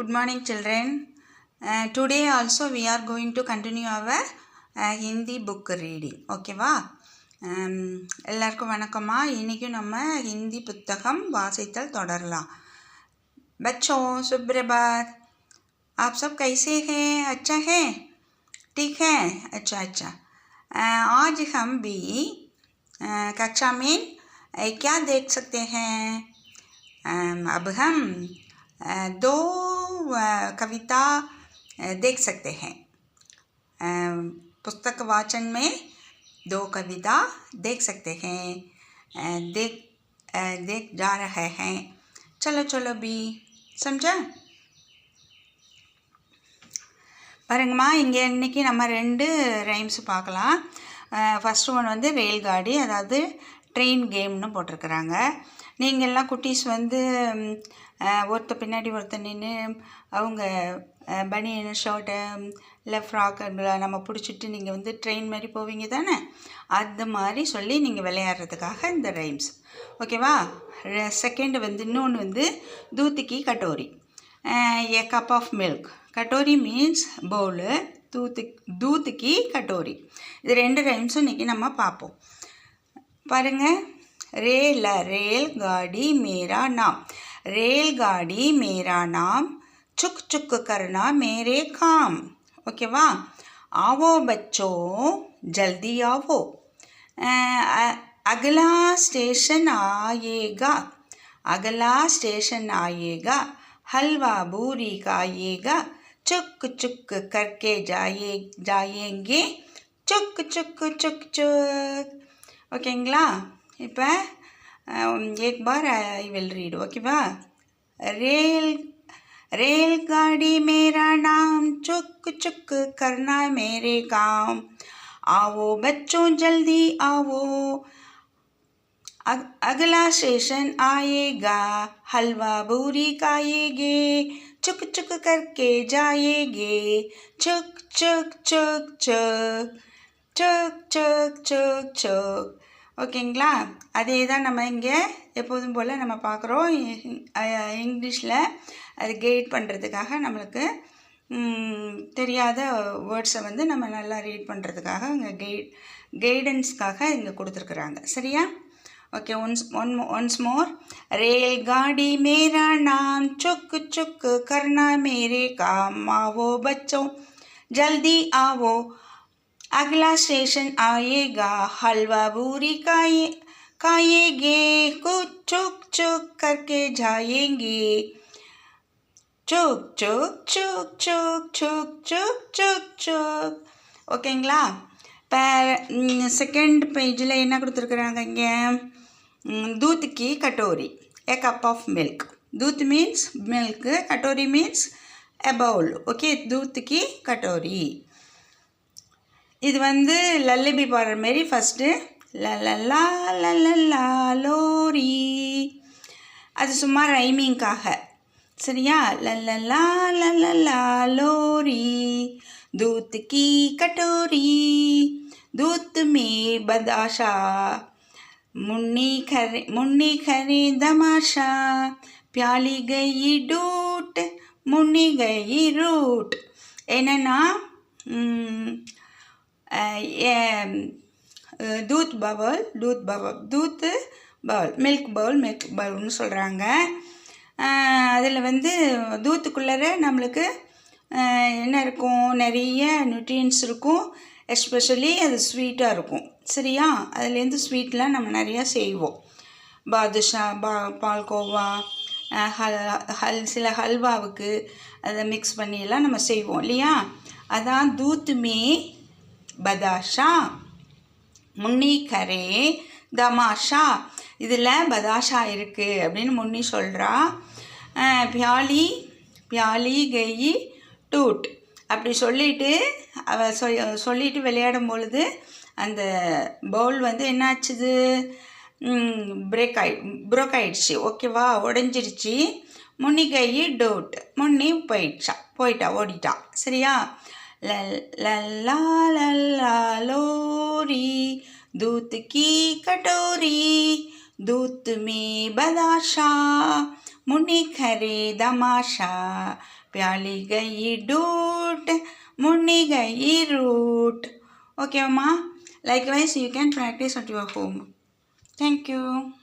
Good morning, children. Today also we are going to continue our Hindi book reading. Okay va? எல்லாருக்கும் வணக்கம்மா. இன்னைக்கு நம்ம ஹிந்தி புத்தகம் வாசித்தல் தொடரலாம். बच्चों सुप्रभात. आप सब कैसे हैं? अच्छा है? ठीक है? अच्छा. आज हम भी कक्षा में क्या देख सकते हैं? अब हम दो कविता देख सकते हैं. पुस्तक वाचन में दो कविता देख सकते हैं. देख जा रहे हैं. चलो भी समझा. பாருங்கம்மா, இங்கே இன்றைக்கி நம்ம 2 ரைம்ஸ் பார்க்கலாம். ஃபஸ்ட்டு ஒன் வந்து ரெயில்காடி, அதாவது ட்ரெயின் கேம்னு போட்டிருக்கிறாங்க. நீங்கள் எல்லாம் குட்டீஸ் வந்து ஒருத்தர் பின்னாடி ஒருத்தர் நின்று அவங்க பனியன் ஷர்ட்டு இல்லை ஃப்ராக் நம்ம பிடிச்சிட்டு நீங்கள் வந்து ட்ரெயின் மாதிரி போவீங்க தானே, அது மாதிரி சொல்லி நீங்கள் விளையாடுறதுக்காக இந்த ரைம்ஸ். ஓகேவா? செகண்ட் வந்து இன்னொன்று வந்து தூத்துக்கி katori, a cup of milk. Katori means bowl, தூத்துக்கி கட்டோரி. இது 2 ரைம்ஸும் இன்றைக்கி நம்ம பார்ப்போம். பாருங்கள். रेलगाड़ी मेरा नाम, रेलगाड़ी मेरा नाम, चुक चुक करना मेरे काम. ओकेवा? आओ बच्चों जल्दी आओ, अगला स्टेशन आएगा, अगला स्टेशन आएगा, हलवा पूरी खाइएगा, चुक चुक करके जाएंगे, चुक चुक चुक चुक. ओकेங்களா? இப்போ एक बार आई विल रीड. ओकेवा? रेलगाड़ी मेरा नाम, चुक चुक करना मेरे काम, आओ बच्चों जल्दी आओ, अगला स्टेशन आएगा, हलवा पूरी खाएंगे, चुक चुक करके जाएंगे, चुक चुक चुक चुक चुक चुक चुक चुक. ஓகேங்களா? அதே தான் நம்ம இங்கே எப்போதும் போல் நம்ம பார்க்குறோம். இங்கிலீஷில் அது கைட் பண்ணுறதுக்காக, நம்மளுக்கு தெரியாத வேர்ட்ஸை வந்து நம்ம நல்லா ரீட் பண்ணுறதுக்காக இங்கே கைடன்ஸ்க்காக இங்கே கொடுத்துருக்குறாங்க. சரியா? ओके. once more. रेलगाड़ी मेरा नाम, चुक चुक करना मेरे काम, आओ बच्चों जल्दी आओ, अगला स्टेशन आएगा, हलवा पूरी खाएंगे, कुछ चुक चुक करके जाएंगे, चुक चुक चुक चुक चुक चुक चुक चुक. ஓகேங்களா? இப்போ செகண்ட் பேஜில் என்ன கொடுத்துருக்குறாங்க இங்கே? दूध की कटोरी, ए कप ऑफ मिल्क. दूध मीन्स मिल्क, कटोरी मीन्स ए बाउल. ओके? दूध की कटोरी. இது வந்து லல்லபி பாடுற மாரி ஃபஸ்ட்டு லல்லா லல்லா லோரி, அது சும்மா ரைமிங்காக. சரியா? லல்லா லல்லா லோரி, दूध की कटोरी, दूध में बदाशा, मुन्नी खरे दमाशा, प्याली गई डूट, मुन्नी गई रूट. என்னன்னா दूध பவுல் மில்க் பவுல்னு சொல்கிறாங்க. அதில் வந்து தூத்துக்குள்ளே நம்மளுக்கு என்ன இருக்கும்? நிறைய நியூட்ரியன்ஸ் இருக்கும். எஸ்பெஷலி அது ஸ்வீட்டாக இருக்கும். சரியா? அதுலேருந்து ஸ்வீட்லாம் நம்ம நிறையா செய்வோம். பாதுஷா, பால்கோவா, சில ஹல்வாவுக்கு அதை மிக்ஸ் பண்ணியெல்லாம் நம்ம செய்வோம் இல்லையா? அதான் தூத்துமே பதாஷா, முன்னி கரே தமாஷா. இதில் பதாஷா இருக்குது அப்படின்னு முன்னி சொல்கிறா. பியாலி கெயி டூட் அப்படி சொல்லிவிட்டு சொல்லிட்டு விளையாடும் பொழுது அந்த பவுல் வந்து என்னாச்சுது? ப்ரோக் ஆயிடுச்சு. ஓகேவா? உடஞ்சிடுச்சு. முன்னி கையி டூட், முன்னி ஓடிட்டா. சரியா? लल्ला लल्ला लोरी, दूध की कटोरी, दूध में बदाशा, मुनि खरे दमाशा, प्याली गई डूट मुन्नी गई root. Okay, Amma. Likewise, you can practice at your home. Thank you.